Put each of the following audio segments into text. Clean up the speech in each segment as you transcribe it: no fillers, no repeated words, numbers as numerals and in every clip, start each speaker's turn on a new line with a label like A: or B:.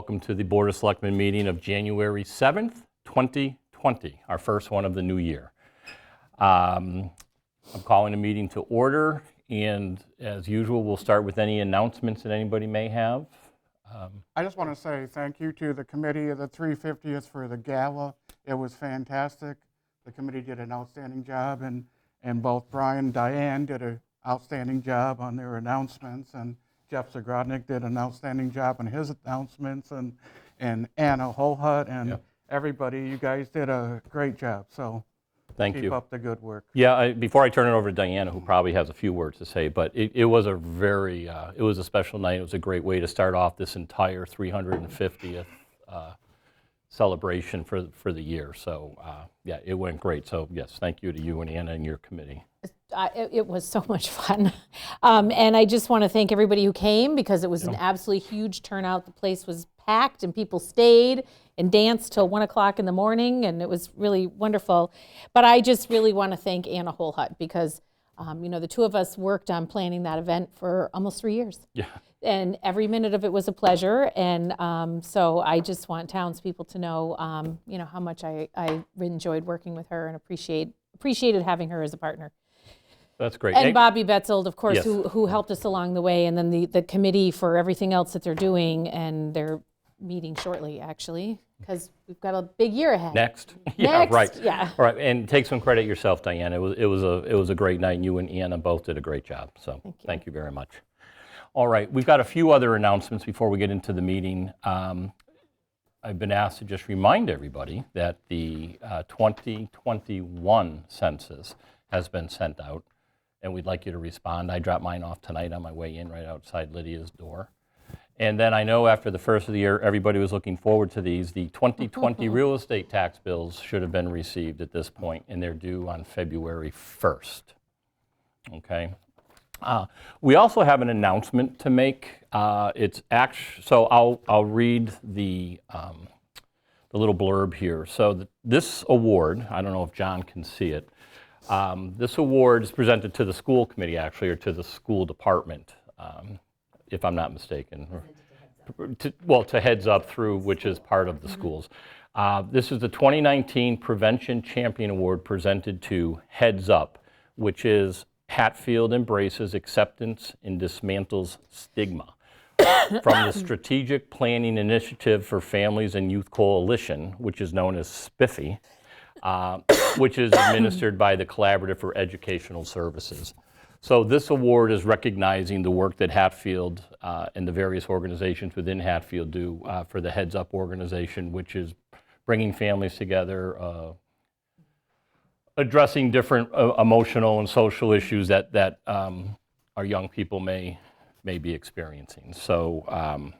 A: Welcome to the Board of Selectmen meeting of January 7th, 2020, our first one of the new year. I'm calling the meeting to order, and as usual, we'll start with any announcements that anybody may have.
B: I just want to say thank you to the committee of the 350th for the gala. It was fantastic. The committee did an outstanding job, and both Brian and Diane did an outstanding job on their announcements, and Jeff Zagrodnik did an outstanding job on his announcements, and Anna Holhut, and everybody. You guys did a great job, so
A: Thank you.
B: keep up the good work.
A: Yeah, before I turn it over to Diana, who probably has a few words to say, but it was a very, it was a special night. It was a great way to start off this entire 350th celebration for the year. So yeah, it went great. So yes, thank you to you and Anna and your committee.
C: It was so much fun. And I just want to thank everybody who came, because it was an absolutely huge turnout. The place was packed and people stayed and danced till 1 o'clock in the morning, and it was really wonderful. But I just really want to thank Anna Holhut, because you know, the two of us worked on planning that event for almost 3 years.
A: Yeah.
C: And every minute of it was a pleasure. And so I just want townspeople to know, you know, how much I enjoyed working with her and appreciated having her as a partner.
A: That's great.
C: And Bobby Betzold, of course,
A: Yes.
C: who helped us along the way, and then the committee for everything else that they're doing, and they're meeting shortly, actually, because we've got a big year ahead.
A: Next. Yeah,
C: Next,
A: right.
C: yeah.
A: All right, and take some credit yourself, Diana. It was a great night, and you and Anna both did a great job. So thank you very much. All right, we've got a few other announcements before we get into the meeting. I've been asked to just remind everybody that the 2021 census has been sent out, and we'd like you to respond. I dropped mine off tonight on my way in right outside Lydia's door. And then I know after the first of the year, everybody was looking forward to these. The 2020 real estate tax bills should have been received at this point, and they're due on February 1st. Okay. We also have an announcement to make. So I'll read the little blurb here. So this award, I don't know if John can see it. This award is presented to the school committee, actually, or to the school department, if I'm not mistaken. To Heads Up through, which is part of the schools. This is the 2019 Prevention Champion Award presented to Heads Up, which is Hatfield Embraces Acceptance and Dismantles Stigma, from the Strategic Planning Initiative for Families and Youth Coalition, which is known as SPIFFY, which is administered by the Collaborative for Educational Services. So this award is recognizing the work that Hatfield and the various organizations within Hatfield do for the Heads Up organization, which is bringing families together, addressing different emotional and social issues that our young people may be experiencing. So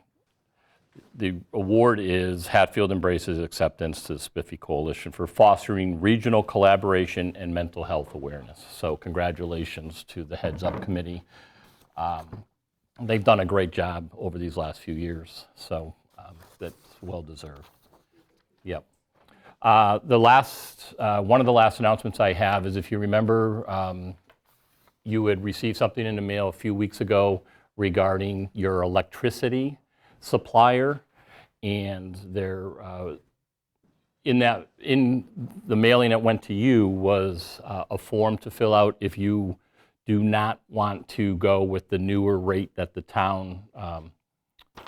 A: the award is Hatfield Embraces Acceptance to the SPIFFY Coalition for fostering regional collaboration and mental health awareness. So congratulations to the Heads Up Committee. They've done a great job over these last few years, so that's well deserved. Yep. One of the last announcements I have is, if you remember, you had received something in the mail a few weeks ago regarding your electricity supplier, and in the mailing that went to you was a form to fill out if you do not want to go with the newer rate that the town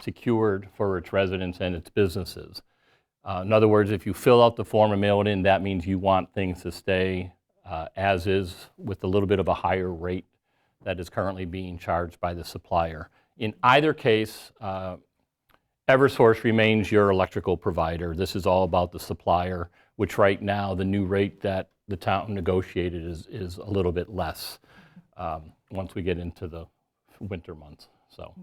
A: secured for its residents and its businesses. In other words, if you fill out the form and mail it in, that means you want things to stay as is, with a little bit of a higher rate that is currently being charged by the supplier. In either case, Eversource remains your electrical provider. This is all about the supplier, which right now the new rate that the town negotiated is a little bit less once we get into the winter months. So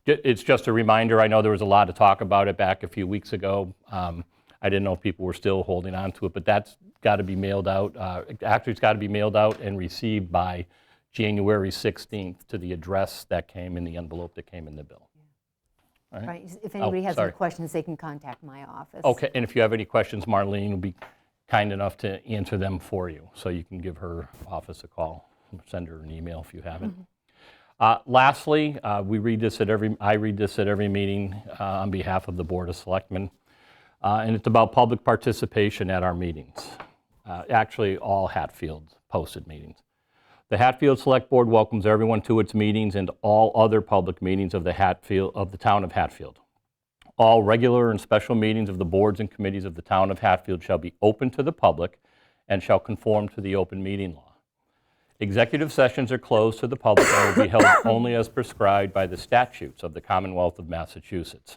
A: it's just a reminder. I know there was a lot of talk about it back a few weeks ago. I didn't know if people were still holding on to it, but that's got to be mailed out. Actually, it's got to be mailed out and received by January 16th to the address that came in the envelope that came in the bill.
D: Right. If anybody has any questions, they can contact my office.
A: Okay, and if you have any questions, Marlene will be kind enough to answer them for you. So you can give her office a call, send her an email if you haven't. Lastly, I read this at every meeting on behalf of the Board of Selectmen, and it's about public participation at our meetings. Actually, all Hatfield posted meetings. The Hatfield Select Board welcomes everyone to its meetings and all other public meetings of the town of Hatfield. All regular and special meetings of the boards and committees of the town of Hatfield shall be open to the public and shall conform to the open meeting law. Executive sessions are closed to the public and will be held only as prescribed by the statutes of the Commonwealth of Massachusetts.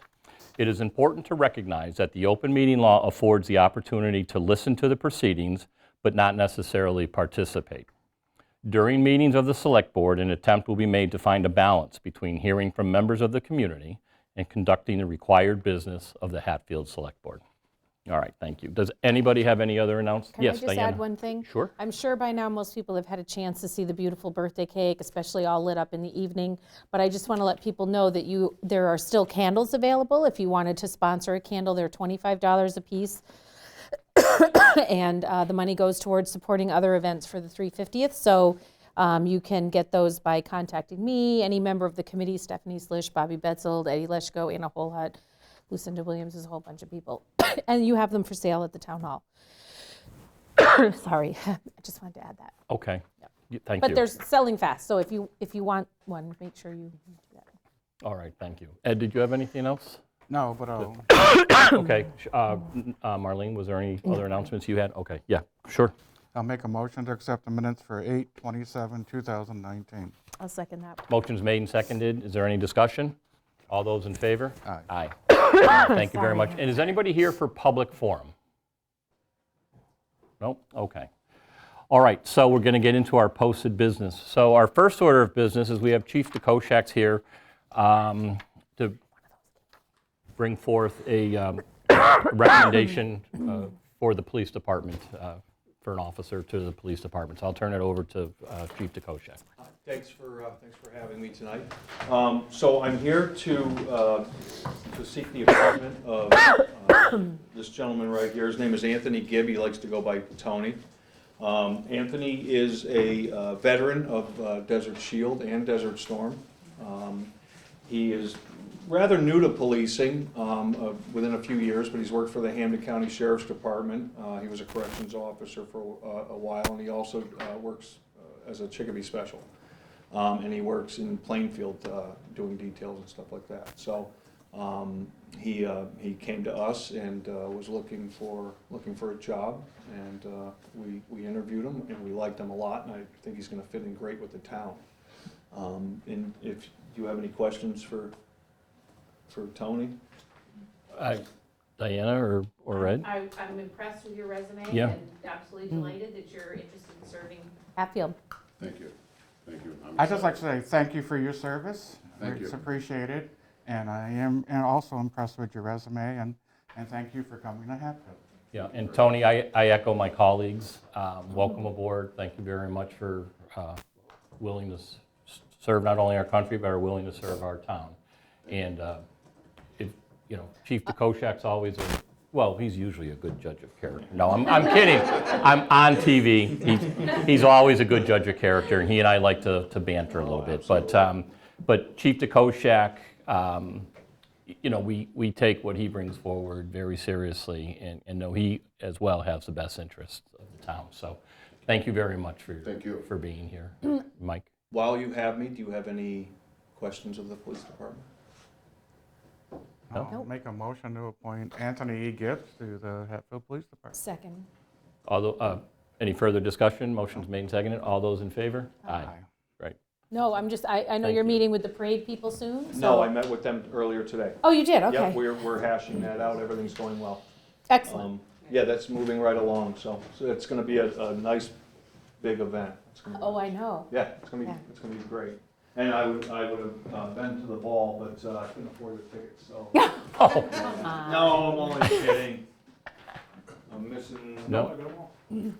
A: It is important to recognize that the open meeting law affords the opportunity to listen to the proceedings, but not necessarily participate. During meetings of the Select Board, an attempt will be made to find a balance between hearing from members of the community and conducting the required business of the Hatfield Select Board. All right, thank you. Does anybody have any other announcements?
C: Can
A: Yes,
C: I just
A: Diana.
C: add one thing?
A: Sure.
C: I'm sure by now most people have had a chance to see the beautiful birthday cake, especially all lit up in the evening. But I just want to let people know that there are still candles available. If you wanted to sponsor a candle, they're $25 a piece. And the money goes towards supporting other events for the 350th. So you can get those by contacting me, any member of the committee, Stephanie Slish, Bobby Betzold, Eddie Leschko, Anna Holhut, Lucinda Williams, there's a whole bunch of people. And you have them for sale at the town hall. Sorry, I just wanted to add that.
A: Okay, thank you.
C: But they're selling fast, so if you want one, make sure you do that.
A: All right, thank you. Ed, did you have anything else?
B: No, but
A: Okay, Marlene, was there any other announcements you had? Okay, yeah, sure.
B: I'll make a motion to accept the minutes for 8/27/2019.
C: I'll second that.
A: Motion's made and seconded. Is there any discussion? All those in favor?
B: Aye.
A: Aye. Thank you very much. And is anybody here for public forum? Nope, okay. All right, so we're going to get into our posted business. So our first order of business is we have Chief DeKoschak's here to bring forth a recommendation for the police department, for an officer to the police department. So I'll turn it over to Chief DeKoschak.
E: Thanks for having me tonight. So I'm here to seek the appointment of this gentleman right here. His name is Anthony Gibb. He likes to go by Tony. Anthony is a veteran of Desert Shield and Desert Storm. He is rather new to policing within a few years, but he's worked for the Hampden County Sheriff's Department. He was a corrections officer for a while, and he also works as a Chicopee Special. And he works in Plainfield doing details and stuff like that. So he came to us and was looking for a job, and we interviewed him, and we liked him a lot, and I think he's going to fit in great with the town. And if you have any questions for Tony?
A: Diana or Ed?
C: I'm impressed with your resume
A: Yeah.
C: and absolutely delighted that you're interested in serving Hatfield.
F: Thank you. Thank you.
B: I'd just like to say thank you for your service.
F: Thank
B: It's
F: you.
B: appreciated. And I am also impressed with your resume, and thank you for coming to Hatfield.
A: Yeah, and Tony, I echo my colleagues. Welcome aboard. Thank you very much for willing to serve not only our country, but are willing to serve our town. And Chief DeKoschak's always he's usually a good judge of character. No, I'm kidding. I'm on TV. He's always a good judge of character, and he and I like to banter a little bit. But Chief DeKoschak, we take what he brings forward very seriously, and know he as well has the best interests of the town. So thank you very much for being here. Mike?
E: While you have me, do you have any questions of the police department?
B: I'll make a motion to appoint Anthony E. Gibbs to the Hatfield Police Department.
C: Second.
A: Any further discussion? Motion's made and seconded. All those in favor? Aye. Right.
C: No, I know
A: Thank
C: you're
A: you.
C: meeting with the parade people soon?
E: No,
C: so-
E: I met with them earlier today.
C: Oh, you did? Okay.
E: Yep, we're hashing that out. Everything's going well.
C: Excellent.
E: Yeah, that's moving right along. So it's going to be a nice, big event. It's gonna be,
C: Oh, I know.
E: yeah, it's going to be great. And I would have been to the ball, but I couldn't afford the tickets. So no, I'm only kidding. I'm missing.
A: No.
E: I got them all. Thank you.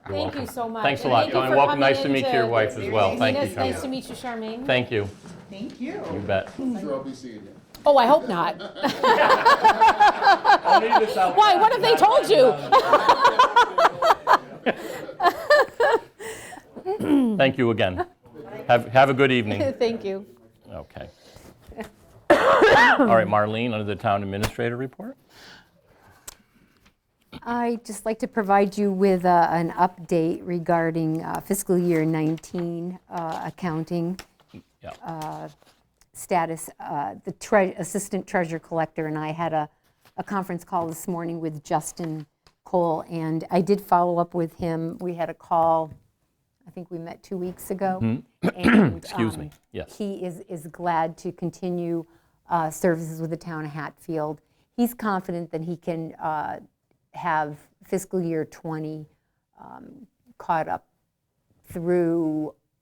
C: Thank you so much.
A: Thanks a
C: And
A: lot,
C: thank you
A: Tony.
C: for
A: Welcome.
C: coming
A: Nice to
C: in
A: meet your wife as well. Thank you,
C: Nice to
A: Tony.
C: meet you, Charmaine.
A: Thank you.
F: Thank you.
A: You bet.
F: I'm sure I'll be seeing you.
C: Oh, I hope not. Why? What have they told you?
A: Thank you again. Have a good evening.
C: Thank you.
A: Okay. All right, Marlene, under the town administrator report?
D: I'd just like to provide you with an update regarding fiscal year 19 accounting
A: Yeah.
D: status. The assistant treasurer collector and I had a conference call this morning with Justin Cole, and I did follow up with him. We had a call, I think we met 2 weeks ago. And
A: Excuse me, yes.
D: he is glad to continue services with the town of Hatfield. He's confident that he can have fiscal year 20 caught up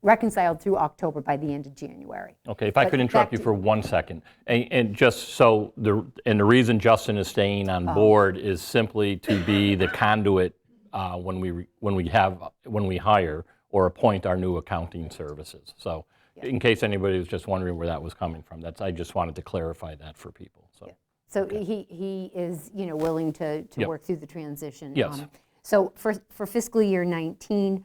D: reconciled through October by the end of January.
A: Okay, if I could interrupt you for 1 second. And just so, the reason Justin is staying on board is simply to be the conduit when we hire or appoint our new accounting services. So in case anybody was just wondering where that was coming from, I just wanted to clarify that for people, so.
D: So he is, willing to
A: Yep.
D: work through the transition.
A: Yes.
D: So for fiscal year 19,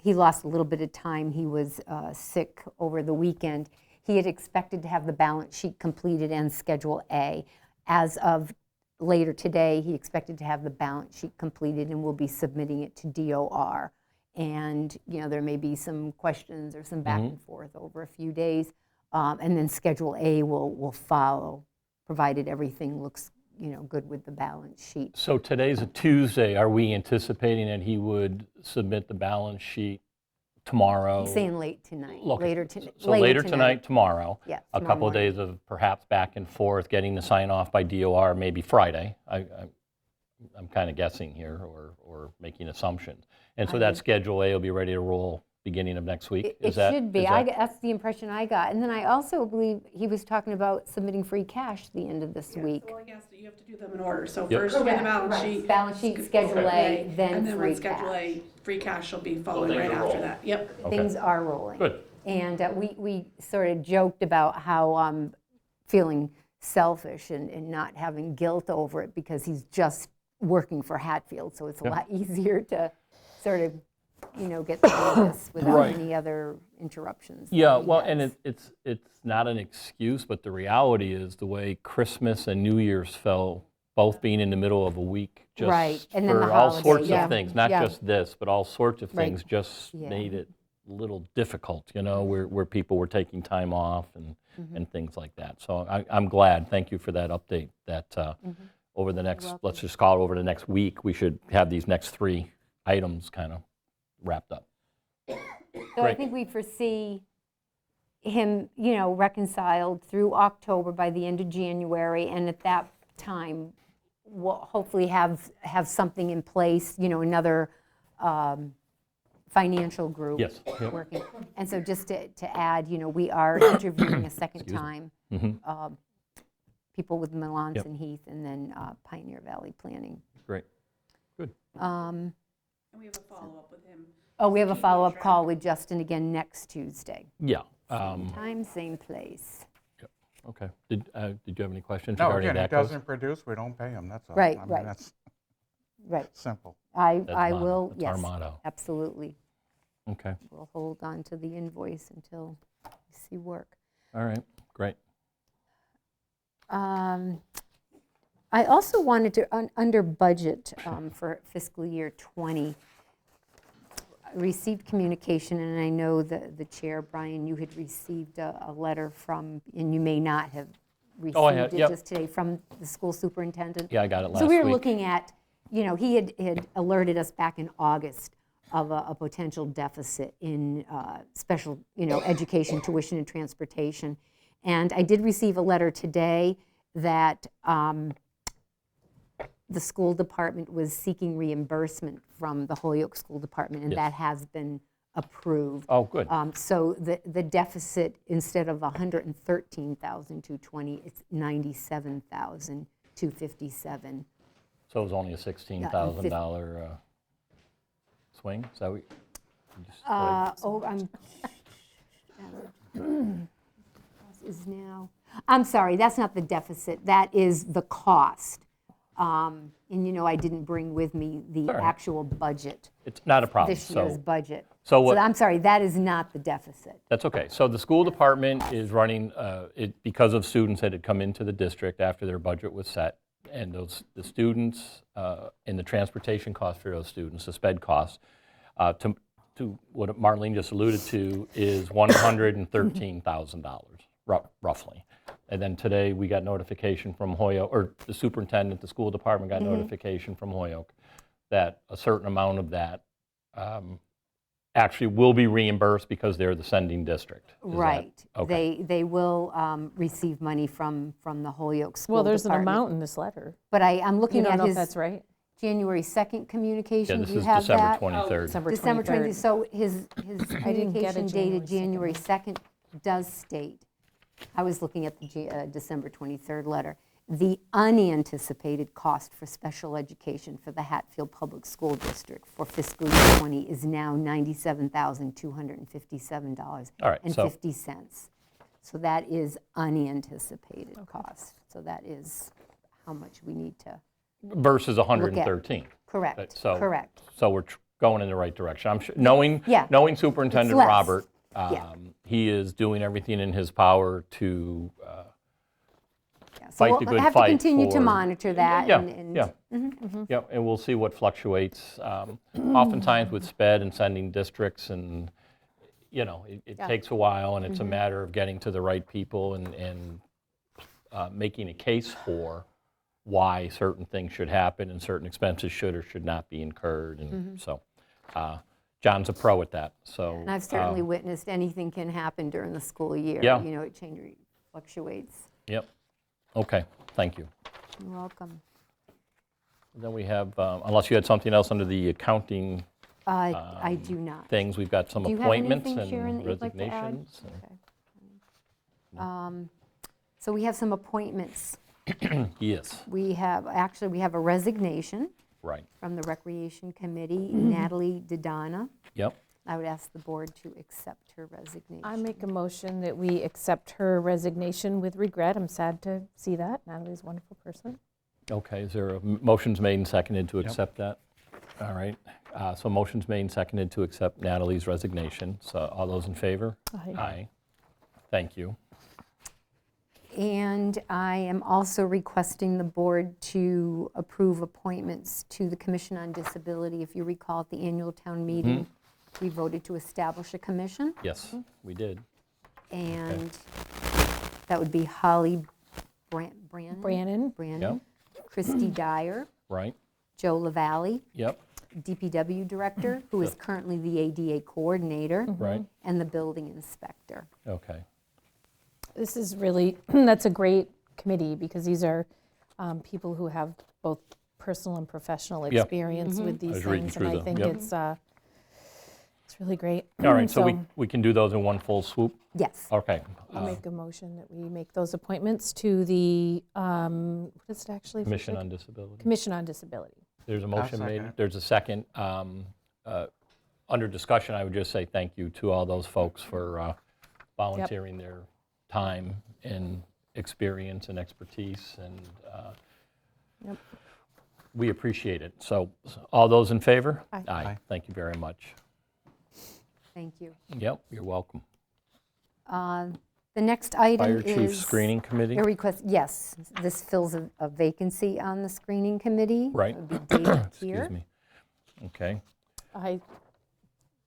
D: he lost a little bit of time. He was sick over the weekend. He had expected to have the balance sheet completed and Schedule A. As of later today, he expected to have the balance sheet completed and will be submitting it to DOR. And, there may be some questions or some back and forth over a few days. And then Schedule A will follow, provided everything looks, good with the balance sheet.
A: So today's a Tuesday. Are we anticipating that he would submit the balance sheet tomorrow?
D: He's saying late tonight, later tonight.
A: So later tonight, tomorrow.
D: Yeah,
A: A
D: tomorrow
A: couple of
D: morning.
A: days of perhaps back and forth, getting the sign off by DOR, maybe Friday. I'm kind of guessing here or making assumptions. And so that Schedule A will be ready to roll beginning of next week?
D: It should be. That's the impression I got. And then I also believe he was talking about submitting free cash at the end of this week.
G: So you have to do them in order. So
A: Yep.
G: first you get the balance sheet.
D: Balance sheet, Schedule A, then
G: And then
D: free
G: when Schedule
D: cash.
G: A, free cash will be following
A: things
G: right
A: are
G: after
A: rolling.
G: that. Yep.
A: Okay.
D: Things are rolling.
A: Good.
D: And we sort of joked about how I'm feeling selfish and not having guilt over it because he's just working for Hatfield. So it's a lot easier to sort of, get through this without
A: Right.
D: any other interruptions.
A: Yeah,
D: that he
A: well, and
D: has.
A: it's not an excuse, but the reality is the way Christmas and New Year's fell, both being in the middle of a week, just
D: Right, and then
A: for
D: the
A: all
D: holiday,
A: sorts
D: yeah,
A: of things, not
D: yeah.
A: just this, but all sorts of
D: Right.
A: things, just
D: Yeah.
A: made it a little difficult, where people were taking time off
D: Mm-hmm.
A: and things like that. So I'm glad, thank you for that update, that
D: Mm-hmm.
A: over the next, let's just call it over the next week, we should have these next 3 items kind of wrapped up.
D: So I
A: Great.
D: think we foresee him, reconciled through October by the end of January, and at that time, we'll hopefully have something in place, another financial group
A: Yes, yep.
D: working. And so just to add, we are interviewing a second time, people with Melanson Heath and then Pioneer Valley Planning.
A: Great, good.
G: And we have a follow-up with him.
D: Oh, we have a follow-up call with Justin again next Tuesday.
A: Yeah.
D: Time, same place.
A: Okay. Did you have any questions
B: No,
A: regarding
B: again, he
A: that? Gus?
B: doesn't produce, we don't pay him, that's all.
D: Right,
B: I mean,
D: right.
B: that's
D: Right.
B: simple.
D: I
A: That's
D: will,
A: That's our
D: yes,
A: motto.
D: absolutely.
A: Okay.
D: We'll hold on to the invoice until we see work.
A: All right. Great.
D: I also wanted to, under budget for fiscal year 20, I received communication, and I know the chair, Brian, you had received a letter from, and you may not have
A: Oh, I had-
D: received it
A: yep.
D: just today, from the school superintendent.
A: Yeah, I got it last
D: So we were
A: week.
D: looking at, he had alerted us back in August of a potential deficit in special, education, tuition, and transportation. And I did receive a letter today that the school department was seeking reimbursement from the Holyoke School Department, and
A: Yes.
D: that has been approved.
A: Oh, good.
D: So the deficit, instead of 113,220, it's 97,257.
A: So it was only a $16,000 swing? Is that what you just is now, I'm sorry, that's not the deficit, that is the cost
D: And you know, I didn't bring with me the
A: all right.
D: actual budget,
A: It's not a problem.
D: this year's
A: So,
D: budget.
A: so what-
D: I'm sorry, that is not the deficit.
A: that's okay. So the school department is running, because of students that had come into the district after their budget was set, and the students and the transportation cost for those students, the sped costs, to what Marlene just alluded to, is $113,000, roughly. And then today, we got notification from Holyoke, or the superintendent, the school department got notification from Holyoke that a certain amount of that actually will be reimbursed because they're the sending district. Is that-
D: Right.
A: Okay.
D: They will receive money from the Holyoke School
C: Well, there's an
D: Department.
C: amount in this letter.
D: But I'm
C: You
D: looking
C: don't
D: at
C: know if
D: his
C: that's right?
D: January 2nd
A: Yeah,
D: communication.
A: this
D: Do you
A: is
D: have
A: December
D: that?
A: 23rd.
D: December 20th, so his
C: get a
D: communication dated
C: January
D: January 2nd does state, I was looking at the December 23rd letter, the unanticipated cost for special education for the Hatfield Public School District for fiscal year '20 is now $97,257.50.
A: All right, so-
D: So that is unanticipated cost. So that is how much we need to,
A: Versus 113.
D: correct,
A: So-
D: correct.
A: So we're going in the right direction. I'm sure, knowing
D: Yeah.
A: Superintendent
D: It's less.
A: Robert,
D: Yeah.
A: he is doing everything in his power to,
D: Yeah, so
A: fight the
D: we'll
A: good
D: have to
A: fight
D: continue to
A: for-
D: monitor that.
A: yeah,
D: and-
A: yeah. Yeah, and we'll see what fluctuates. Oftentimes with SPED and sending districts, and, you know, it takes a while, and it's a matter of getting to the right people and making a case for why certain things should happen and certain expenses should or should not be incurred. And so John's a pro at that, so.
D: And I've certainly witnessed anything can happen during the school year.
A: Yeah.
D: You know, it changes, fluctuates.
A: Yep, okay, thank you.
D: You're welcome.
A: Then we have, unless you had something else under the accounting
D: I do not.
A: things, we've got some
D: Do you have
A: appointments
D: anything, Sharon,
A: and
D: that you'd like to add?
A: resignations.
D: So we have some appointments.
A: Yes,
D: We have a resignation
A: right,
D: from the Recreation Committee, Natalie Dodonna.
A: yep.
D: I would ask the board to accept her resignation.
C: I make a motion that we accept her resignation with regret. I'm sad to see that. Natalie's a wonderful person.
A: Okay, is there motion's made and seconded to accept that? All right, so motion's made and seconded to accept Natalie's resignation. So all those in favor?
C: Aye.
A: Aye. Thank you.
D: And I am also requesting the board to approve appointments to the Commission on Disability. If you recall, at the annual town meeting, we voted to establish a commission,
A: Yes, we did.
D: and that would be Holly Brannon,
C: Brannon.
D: Christy Dyer,
A: Right,
D: Joe LaValle,
A: yep,
D: DPW Director, who is currently the ADA Coordinator,
A: right,
D: and the Building Inspector.
A: okay.
C: This is really, that's a great committee because these are people who have both personal and professional
A: Yeah.
C: experience with
A: I
C: these
A: was reading
C: things. And
A: through
C: I
A: them,
C: think
A: yep.
C: it's really great.
A: All right, so we can do those in one full swoop?
D: Yes.
A: Okay.
C: I'll make a motion that we make those appointments to the, what is it actually?
A: Commission on Disability.
C: Commission on Disability.
A: There's a motion made,
B: second it.
A: there's a second. Under discussion, I would just say thank you to all those folks for volunteering their time and experience and expertise, and
C: Yep.
A: we appreciate it. So all those in favor?
C: Aye.
A: Aye, thank you very much.
D: Thank you.
A: Yep, you're welcome.
D: The next item
A: Fire
D: is...
A: Chief Screening Committee?
D: A request, yes, this fills a vacancy on the screening committee.
A: Right.
D: It would be David
A: Excuse
D: Kier.
A: me. Okay,
C: I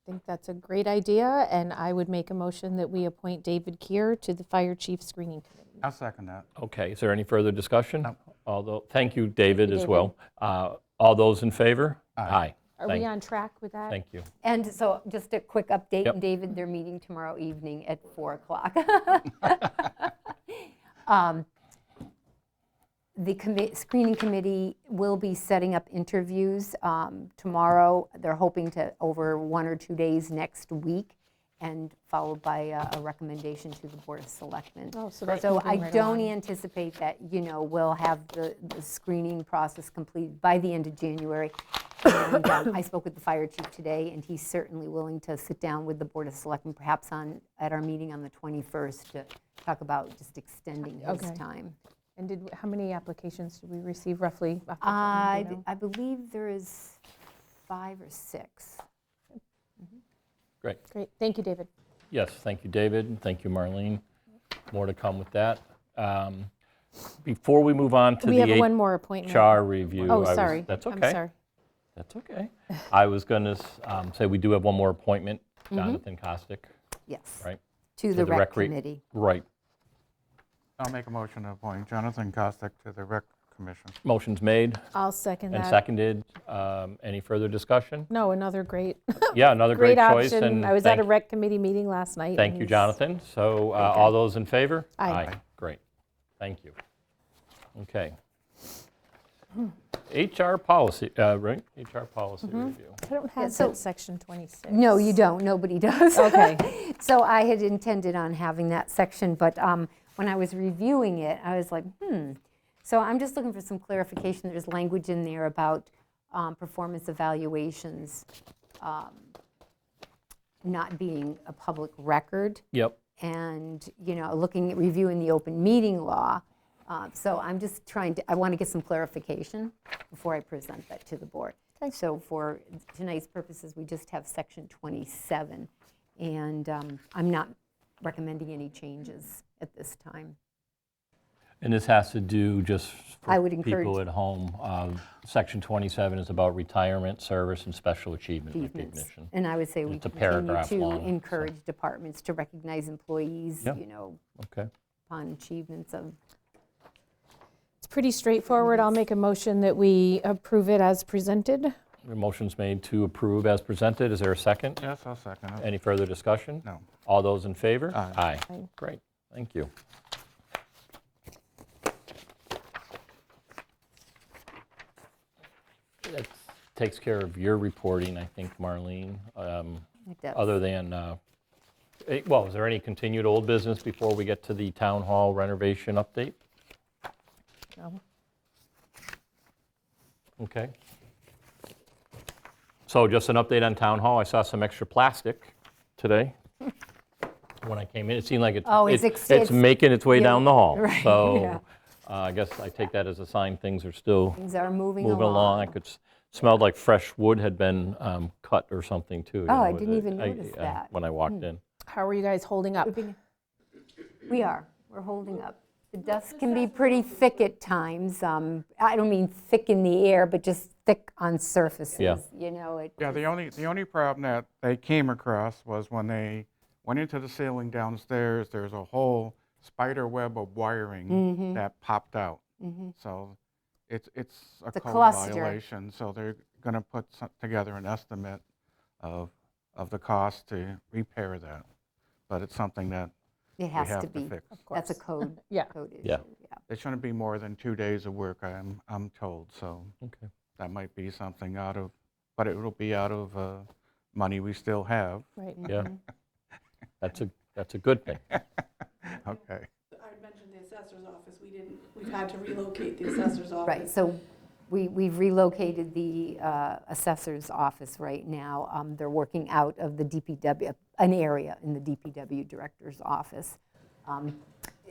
C: think that's a great idea, and I would make a motion that we appoint David Kier to the Fire Chief Screening Committee.
B: I'll second that.
A: okay, is there any further discussion?
B: No.
A: Although, thank you, David, as
C: David.
A: well. All those in favor?
B: Aye.
C: Are we on track with that?
A: Thank you.
D: And so just a quick update,
A: Yep.
D: David, they're meeting tomorrow evening at 4 o'clock. The screening committee will be setting up interviews tomorrow. They're hoping to, over 1 or 2 days next week, and followed by a recommendation to the Board of Selectmen.
C: Oh, so that's
D: So
C: moving
D: I
C: right
D: don't
C: along.
D: anticipate that, we'll have the screening process completed by the end of January. And I spoke with the fire chief today, and he's certainly willing to sit down with the Board of Selectmen, perhaps at our meeting on the 21st, to talk about just extending his
C: Okay.
D: time.
C: And how many applications did we receive roughly? off the top of your head, do you know?
D: I believe there is 5 or 6.
A: Great.
C: Great, thank you, David.
A: Yes, thank you, David, and thank you, Marlene. More to come with that. Before we move on to
C: We
A: the
C: have one more appointment.
A: HR review.
C: Oh,
A: I was-
C: sorry.
A: That's
C: I'm
A: okay.
C: sorry.
A: That's okay. I was going to say we do have one more appointment, Jonathan Kostick,
D: Yes.
A: right?
D: To the rec
A: Recre-
D: committee.
A: Right.
B: I'll make a motion to appoint Jonathan Kostick to the Rec Commission.
A: Motion's made
C: I'll second
A: and
C: that.
A: seconded. Any further discussion?
C: No, another great,
A: Yeah, another great choice.
C: option.
A: And
C: I was at a
A: thank-
C: rec committee meeting last night.
A: Thank
C: and
A: you,
C: he's-
A: Jonathan. So all those in favor?
C: Aye.
A: Great. Thank you. Okay. HR policy, right? HR policy review.
C: I don't have
D: so-
C: that section 26.
D: No, you don't, nobody does.
C: Okay.
D: So I had intended on having that section, but when I was reviewing it, I was like, So I'm just looking for some clarification. There's language in there about performance evaluations not being a public record.
A: Yep.
D: And, reviewing the open meeting law. So I'm just I want to get some clarification before I present that to the board. So for tonight's purposes, we just have section 27, and I'm not recommending any changes at this time.
A: And this has to do just
D: I
A: for
D: would
A: people
D: encourage-
A: at home. Section 27 is about retirement, service, and special achievement
D: Achievements.
A: recognition.
D: And I would say we
A: It's a
D: continue
A: paragraph
D: to
A: long, so-
D: encourage departments to recognize employees,
A: Yeah. Okay.
D: upon achievements of.
C: It's pretty straightforward. I'll make a motion that we approve it as presented.
A: The motion's made to approve as presented. Is there a second?
B: Yes, I'll second it.
A: Any further discussion?
B: No.
A: All those in favor?
B: Aye.
C: Aye.
A: Great. Thank you. That takes care of your reporting, I think, Marlene. Other than, well, is there any continued old business before we get to the town hall renovation update?
C: No.
A: Okay. So just an update on town hall. I saw some extra plastic today. When I came in, it seemed like
D: Oh, it's
A: it's making its way
D: yeah,
A: down the hall.
D: right, yeah.
A: So I guess I take that as a sign things are still
D: Things are moving
A: moving along. I could smelled like fresh wood had been cut or something too.
D: Oh, I didn't even notice that.
A: When I walked in.
C: How are you guys holding up?
D: We're holding up. The dust can be pretty thick at times. I don't mean thick in the air, but just thick on surfaces.
A: Yeah.
B: Yeah, the only problem that they came across was when they went into the ceiling downstairs, there's a whole spider web of wiring that popped out. So it's a
D: a
B: code
D: cluster.
B: violation, so they're going to put together an estimate of the cost to repair that. But it's something that
D: It
B: we
D: has
B: have
D: to
B: to
D: be.
B: fix.
D: That's a code
C: Yeah.
D: issue.
A: Yeah.
B: It shouldn't be more than 2 days of work, I'm told, so
A: Okay.
B: that might be something but it will be out of money we still have.
C: Right.
A: Yeah. That's a good thing.
B: Okay.
G: I mentioned the assessor's office, we've had to relocate the assessor's office.
D: Right, so we've relocated the assessor's office right now. They're working out of the DPW, an area in the DPW director's office.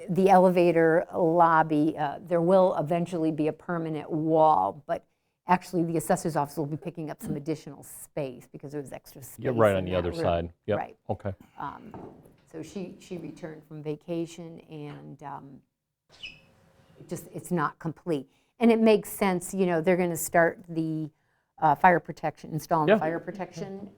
D: The elevator lobby, there will eventually be a permanent wall, but actually the assessor's office will be picking up some additional space because there's extra space.
A: You're right on
D: in
A: the
D: that
A: other
D: room.
A: side. Yep.
D: Right.
A: Okay.
D: So she returned from vacation, and it's not complete. And it makes sense, they're going to start the fire protection, installing
A: Yeah.
D: fire protection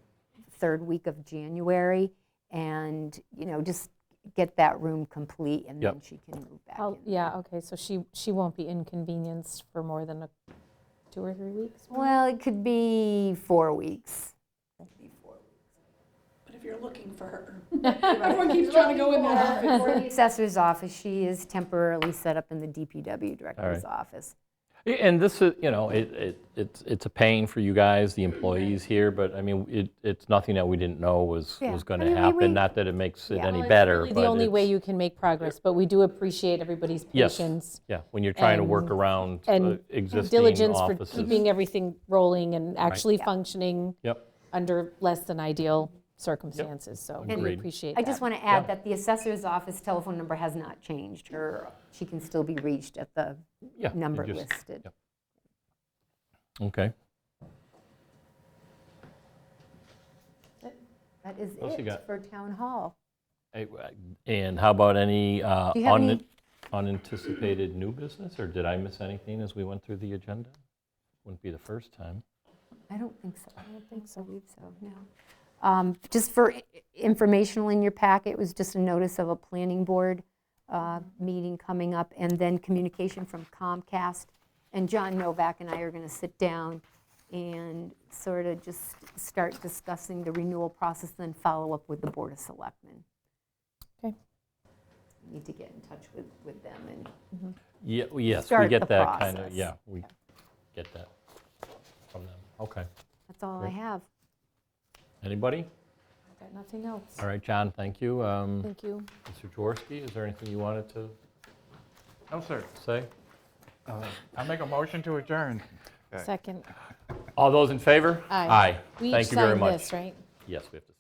D: third week of January, and, just get that room complete, and
A: Yep.
D: then she can move back
C: Oh,
D: in.
C: yeah, okay, so she won't be inconvenienced for more than 2 or 3 weeks?
D: Well, it could be 4 weeks.
G: But if you're looking for her, everyone keeps trying to go in that office.
D: For the assessor's office, she is temporarily set up in the DPW director's office.
A: And this is, it's a pain for you guys, the employees here, but I mean, it's nothing that we didn't know was
D: Yeah.
A: going
D: I
A: to
D: mean, we-
A: happen. Not that it makes it
D: Yeah.
A: any
C: Well, it's
A: better,
C: really
A: but
C: the only way
A: it's-
C: you can make progress, but we do appreciate everybody's
A: Yes.
C: patience
A: Yeah, when you're trying to work
C: and-
A: around
C: and
A: existing
C: diligence for
A: offices.
C: keeping everything rolling and actually
D: Yeah.
C: functioning
A: Yep.
C: under less than ideal circumstances, so we
A: Agreed.
C: appreciate
D: I
C: that.
D: just want to add that the assessor's office telephone number has not changed. She can still be reached at the
A: Yeah, you
D: number
A: just-
D: listed.
A: yep. Okay.
D: That is
A: What else you
D: it
A: got?
D: for town hall.
A: And how about any
D: Do you have any-
A: unanticipated new business, or did I miss anything as we went through the agenda? Wouldn't be the first time.
D: I don't think so. I don't think so. Believe so, no. Just for informational in your packet, it was just a notice of a planning board meeting coming up, and then communication from Comcast. And John Novak and I are going to sit down and sort of just start discussing the renewal process, then follow up with the Board of Selectmen.
C: Okay.
D: Need to get in touch with them and
A: Yeah, yes, we
D: Start
A: get
D: the
A: that kind of,
D: process.
A: yeah, we get that from them. Okay.
D: that's all I
A: Great.
D: have.
A: Anybody?
C: Got nothing else.
A: All right, John, thank you.
C: Thank you.
A: Mr. Jaworski, is there anything you wanted to
B: No, sir.
A: say?
B: I make a motion to adjourn.
C: Second.
A: All those in favor?
C: Aye.
A: Aye.
C: We each
A: Thank you very
C: signed
A: much.
C: this, right?
A: Yes, we have to